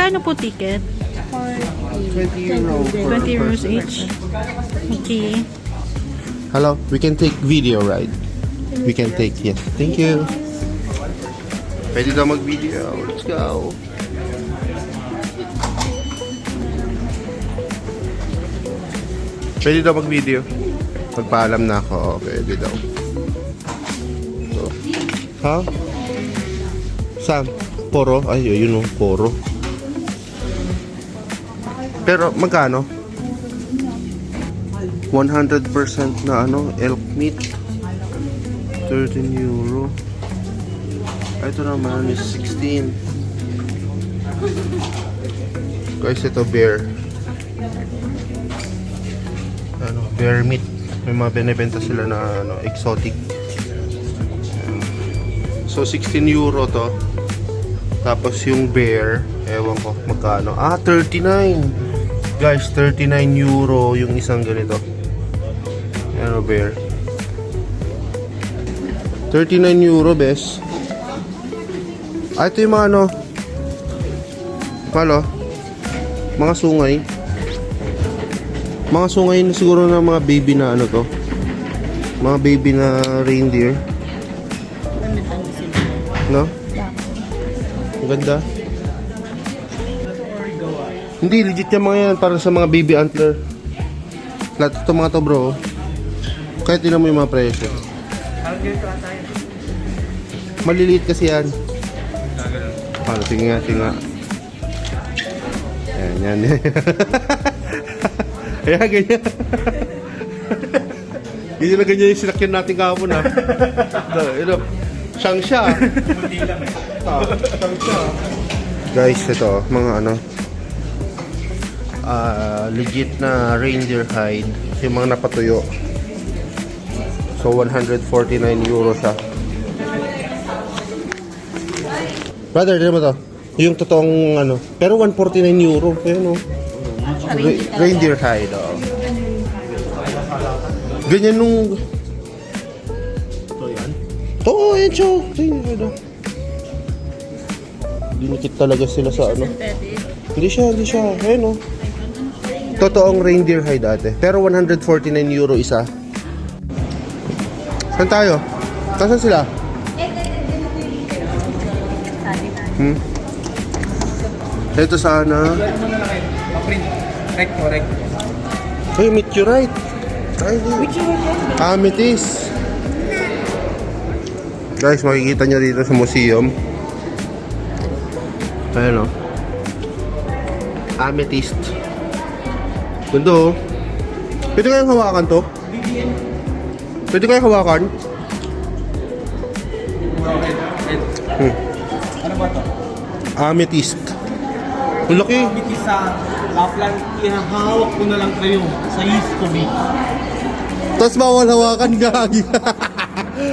Magkano po ticket? 20 euro. 20 euros each. Okay. Hello, we can take video, right? We can take, yes. Thank you. Pwede daw mag-video. Let's go. Pwede daw mag-video. Magpaalam na ako. Pwede daw. So. Ha? Sam? Poro? Ay, yun o. Poro. Pero magkano? 100% na ano, elk meat. 13 euro. Ito naman is 16. Guys, ito bear. Ano, bear meat. May mga binibenta sila na ano, exotic. So 16 euro to. Tapos yung bear, ewan ko magkano. 39. Guys, 39 euro yung isang ganito. Ano, bear? 39 euro, bes. Ito yung mga ano. Palo. Mga sungay. Mga sungay na siguro na mga baby na ano to. Mga baby na reindeer. No? Ang ganda. Hindi, legit yung mga yan. Para sa mga baby antler. Lahat ito mga to, bro. Kahit tinan mo yung mga presyo. Maliliit kasi yan. Paano? Sige nga, sige nga. Yan, yan. Ayan, ganyan. Ganyan na ganyan yung sinakyan natin kahapon, ha. Siyang siya. Siyang siya. Guys, ito, mga ano. Legit na reindeer hide. Yung mga napatuyo. So 149 euro siya. Brother, dito mo to. Yung totoong ano. Pero 149 euro. Ayan o. Reindeer hide. Oh. Ganyan nung... Ito yan? Oo, yan siya. Reindeer hide. Dinikit talaga sila sa ano. Hindi siya. Ayan o. Totoong reindeer hide ate. Pero 149 euro isa. Saan tayo? Nasaan sila? Ito sana. Hey, meteorite. Amethyst. Guys, makikita nyo dito sa museum. Ayan o. Amethyst. Ganda o. Pwede kayong hawakan to? Pwede kayong hawakan? Ano ba to? Amethyst. Ang laki. Amethyst sa Lapland, ihahawak ko na lang kayo sa history. Tapos bawal hawakan, gagi.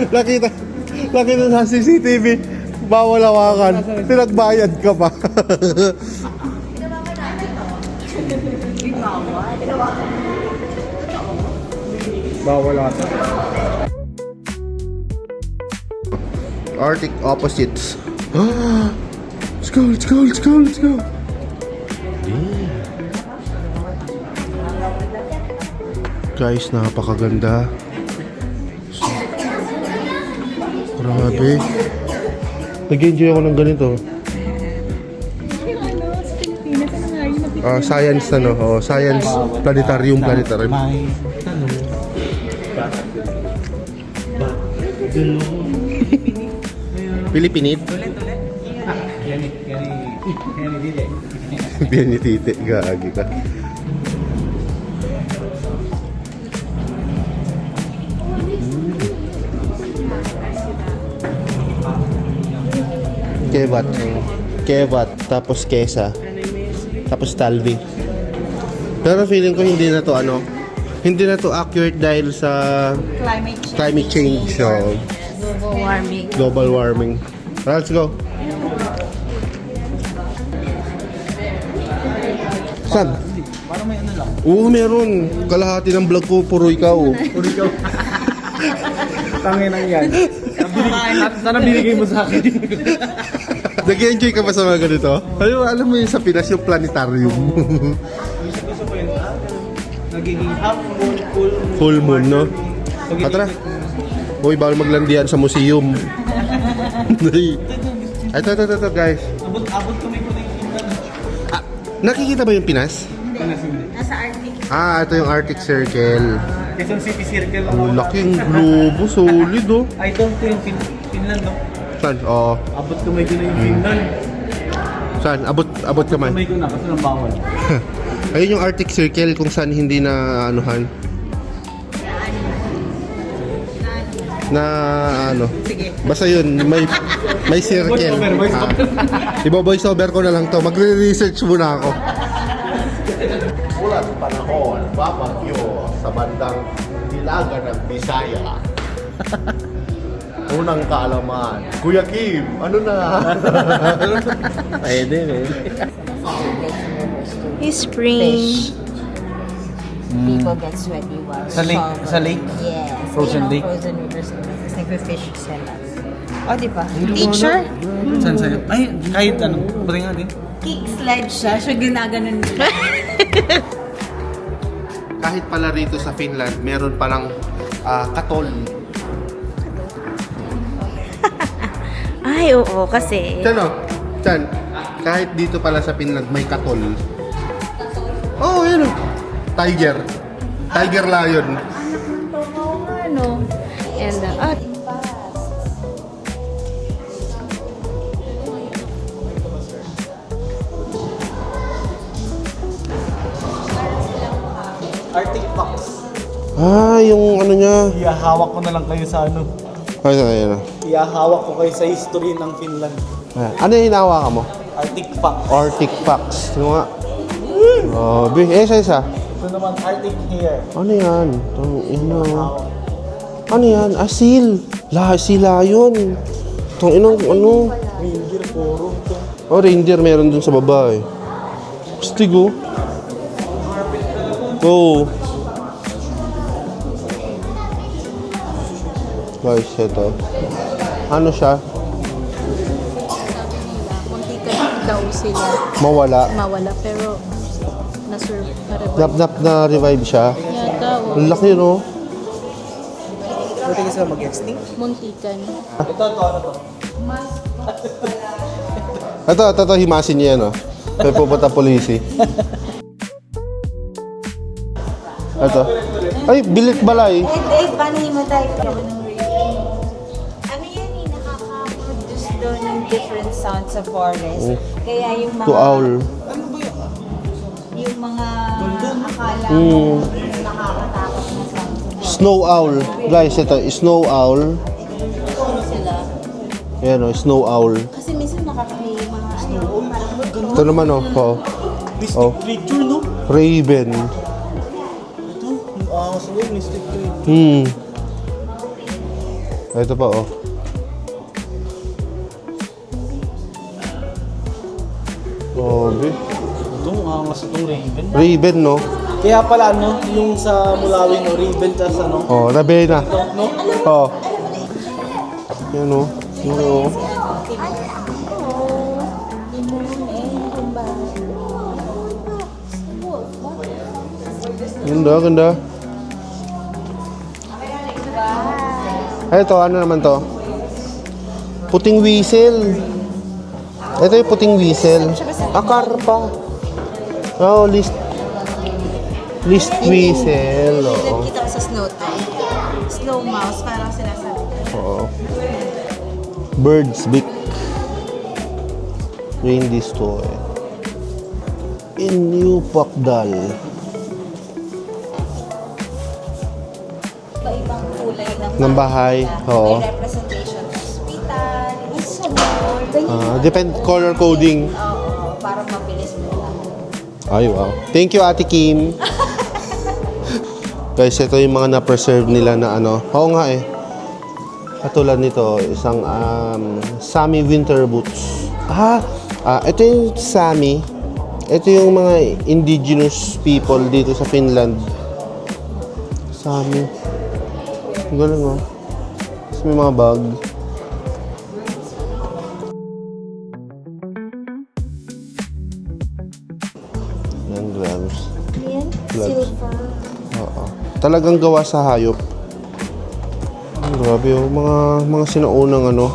Nakita sa CCTV. Bawal hawakan. Pinagbayad ka pa. Bawal ata. Arctic opposites. Let's go, let's go, let's go, let's go. Damn. Guys, napakaganda. Grabe. Nag-enjoy ako ng ganito. Science na, no? Oh, science, planetarium. May tanong. Pilipinit? Biyan ni Tite, gagi ka. Kevat, tapos kesa, tapos talvi. Pero feeling ko hindi na to accurate dahil sa climate change. So, global warming. Let's go. Saan? Parang may ano lang. Oo, meron. Kalahati ng vlog ko, puro ikaw. Tangin ang yan. Sana binigay mo sa akin. Nag-enjoy ka ba sa mga ganito? Alam mo yung sa Pinas, yung planetarium. Gusto ko yun. Nagiging half moon, Full moon, no? Tara. Uy, bawal maglandian sa museum. Ito, guys. Abot kami ko na yung pintan. Nakikita ba yung Pinas? Nasa Arctic. Ito yung Arctic Circle. Quezon City Circle. Ang laking globo, solid, oh. Ay, ito yung Finland, no? Saan? Oo. Abot kamay ko na yung Finland. Saan? Abot kamay. Kamay ko na kasi nang bawal. Ayun yung Arctic Circle kung saan hindi na anuhan. Na ano. Sige. Basta yun, may circle. Ibo-voice over ko na lang to. Magre-research muna ako. Ulat panahon, babagyo sa bandang Hilaga ng Bisaya. Unang kaalaman. Kuya Kim, ano na? Pwede, Spring. People get sweaty while Sa lake? shower. Sa lake? Yes. Frozen lake? Frozen rivers. It's like the fish sell us. O, di ba? Teacher? Saan sa'yo? Ay, kahit ano. Pati nga din. Kick sled siya. Siya ginaganon nila. Kahit pala rito sa Finland, meron palang katol. Ay, oo, kasi. Tiyan o? Tiyan. Kahit dito pala sa Finland, may katol. Oo, yun o. Tiger. Tiger lion. Ano? And, Arctic Fox. Yung ano niya. Iahawak ko na lang kayo sa ano. Ayun. Iahawak ko kayo sa history ng Finland. Ano yung hinahawakan mo? Arctic Fox. Arctic Fox. Ano nga? Grabe. Isa. Ito naman, Arctic Hare. Ano yan? Ano yan? Asil. Sila yun. Itong inong ano. Reindeer, puro ito. Reindeer meron dun sa baba eh. Astig oh. Oh. Guys, ito. Ano siya? muntikan daw sila Mawala. mawala, pero na-revive. Na-revive siya. Yata, Ang laki no? Pwede ka sila mag-extinct? muntikan. Ito, ano to? Ito, himasin niya yan oh. May pupunta polisi. Ito. Ay, bilik balay. Paano mo tayo? Ano yan eh, nakaka-produce daw ng different sounds sa forest. Kaya yung mga... To owl. Yung mga akala mo nakakatakot na sounds. Snow owl. Guys, ito, snow owl. Ano sila? Ayan oh, snow owl. Kasi minsan nakakay mga parang Ito naman oh. Mystic Oh. creature, no? Raven. Ito, sa loob, mystic creature. Ito pa oh. Grabe. Ito, angas itong raven. Raven no? Kaya pala, ano, yung sa Mulawin, no, raven, tas ano, Oh, Ravena. no? Oh. Yan oh. Oo. Ganda, ganda. Ay, ito, ano naman to? Puting whistle. Ito yung puting whistle. Karpa. Oh, list whistle. Oo. Kita ko sa snow time. Slow mouse, parang sinasabi. Oo. Bird's beak. Rain this toy. In New Pakdal. Iba-ibang kulay Ng bahay. Oo. May representation ng hospital, school, ganyan. Depend color coding. Oo, para mabilis mo lahat. Ay, wow. Thank you, Ate Kim. Guys, ito yung mga na-preserve nila na ano. Oo nga eh. Katulad nito, isang Sami winter boots. Ito yung Sami. Ito yung mga indigenous people dito sa Finland. Sami. Galing oh. Tapos may mga bag. Yan, grams. Yan, Gloves. silver. Oo. Talagang gawa sa hayop. Grabe oh, mga sinaunang ano.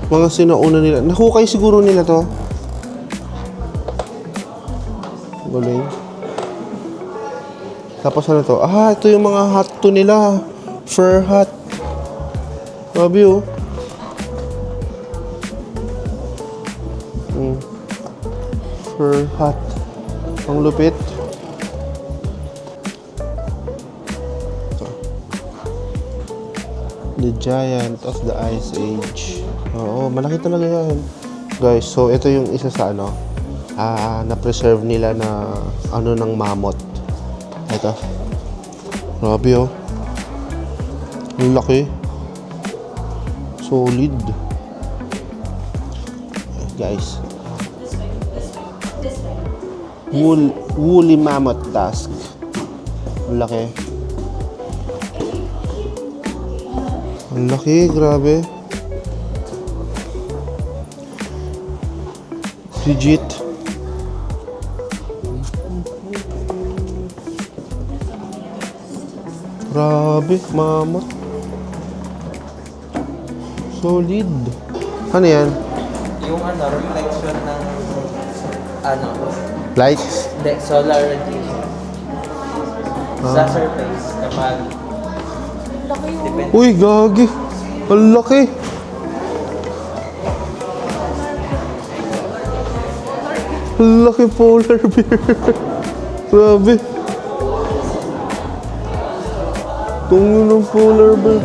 Mga sinauna nila. Nahukay siguro nila to. Galing. Tapos ano to? Ito yung mga hat to nila. Fur hat. Grabe oh. Fur hat. Ang lupit. The Giant of the Ice Age. Oo, malaki talaga yan. Guys, so ito yung isa sa ano, na-preserve nila na ano ng mammoth. Ito. Grabe oh. Ang laki. Solid. Guys. Woolly mammoth tusk. Ang laki. Ang laki, grabe. Legit. Grabe, mammoth. Solid. Ano yan? Yung reflection ng Lights? hindi, solar radiation. Sa surface, kapag depende. Uy, gagi. Ang laki. Ang laki polar bear. Grabe. Tungo ng polar bear.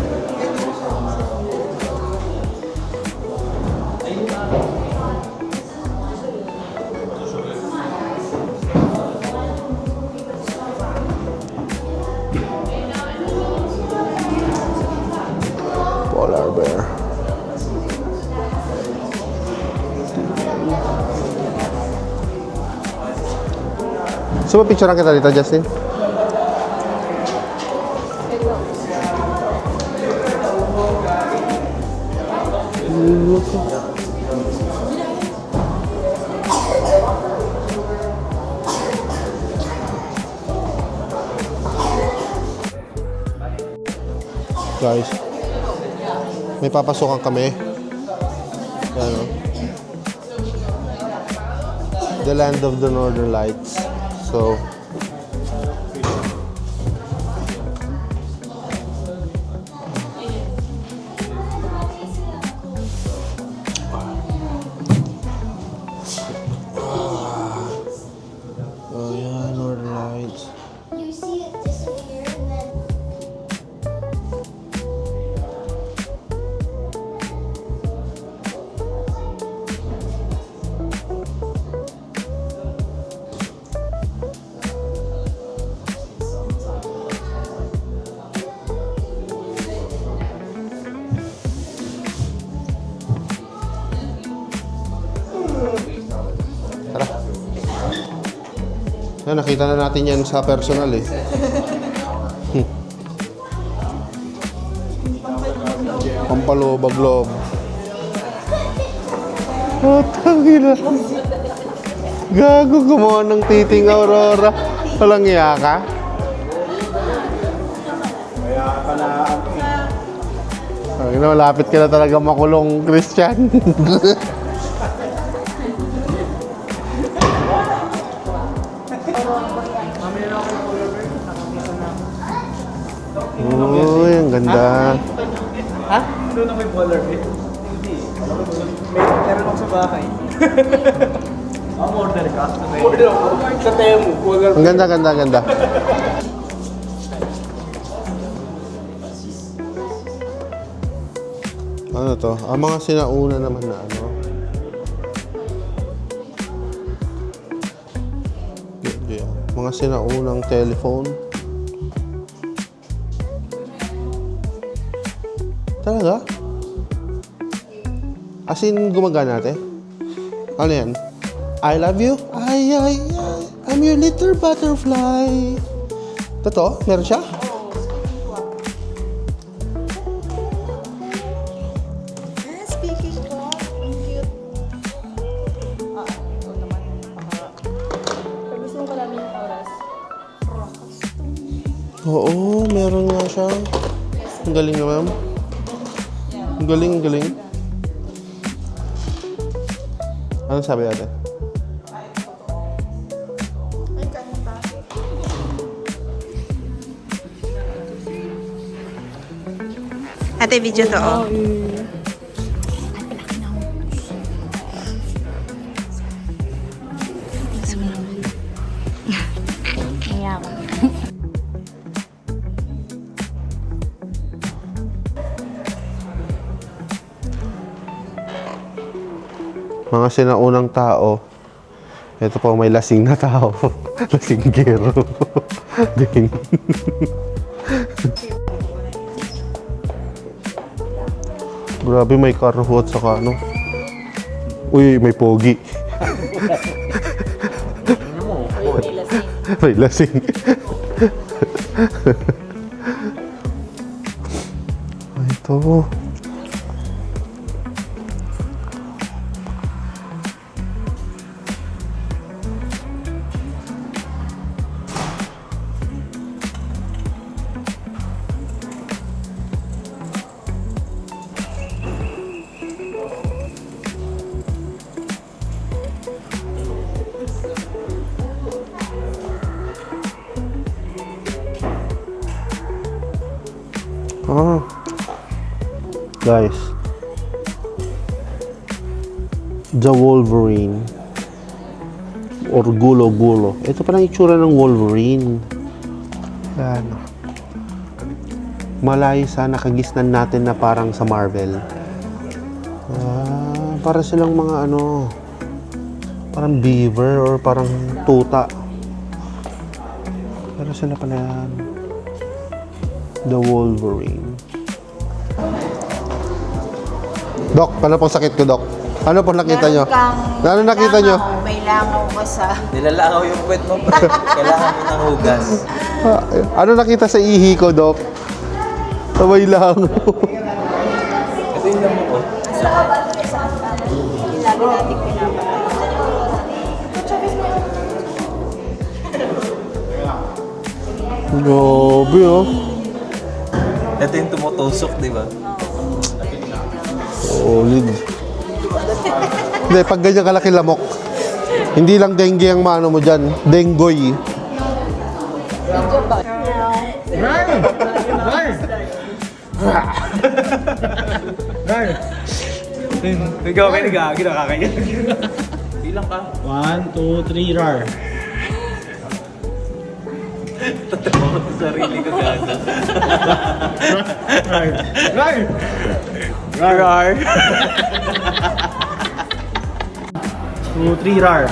Polar bear. So, picturean kita dito, Justin? Guys, may papasukan kami. Ano? The land of the Northern Lights. So, oh yeah, Northern Lights. You see it disappear and then Tara. Yan, nakita na natin yan sa personal eh. Pampaloob, loob. Tangina. Gago, gumawa ng titing Aurora. Walang iya ka? Ay, malapit ka na talaga makulong, Christian. Uy, ang ganda. Ha? Doon na may polar bear. Hindi. Meron ako sa bahay. Order ka? Order ako. Sa Temu, polar bear. Ang ganda, ganda, ganda. Ano to? Ang mga sinauna naman na ano. Yeah. Mga sinaunang telephone. Talaga? As in, gumagana natin? Ano yan? I love you? Ay, I'm your little butterfly. Totoo? Meron siya? Speaking ko, ang cute. Ito naman. Pag gusto mo kalamin yung oras. Oo, meron nga siya. Ang galing na, ma'am. Ang galing, ang galing. Ano sabi natin? Ay, kanta. Ate, video to, oh. Mga sinaunang tao. Ito po may lasing na tao. Lasinggero. Ding. Grabe, may carho at saka ano. Uy, may pogi. May lasing. Ito. Guys, the Wolverine or Gulo-Gulo. Ito parang itsura ng Wolverine. Yan. Malay sana kagisnan natin na parang sa Marvel. Para silang mga ano, parang beaver or parang tuta. Pero sila pala yan. The Wolverine. Dok, ano pong sakit ko, Dok? Ano pong nakita nyo? Ano nakita nyo? May langaw ka sa... Nilalangaw yung puwet mo, pre. Kailangan mo ng hugas. Ano nakita sa ihi ko, Dok? Sabay lang. Ito yung damo ko. Lagi natin pinapatay. Grabe, oh. Ito yung tumutusok, di ba? Solid. Hindi, pag ganyan kalaki lamok, hindi lang dengue ang maano mo dyan. Dengoy. Ikaw kayo nagagagi, nakakaya. Bilang ka. 1, 2, 3, rar. Tatawa ko sa sarili ko gaga. Rar! Rar! Rar! 2, 3, rar.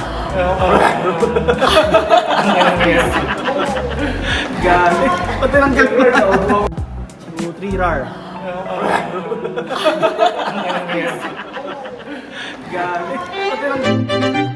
Galing. Pati lang galing na. 2, 3, rar. Galing. Pati lang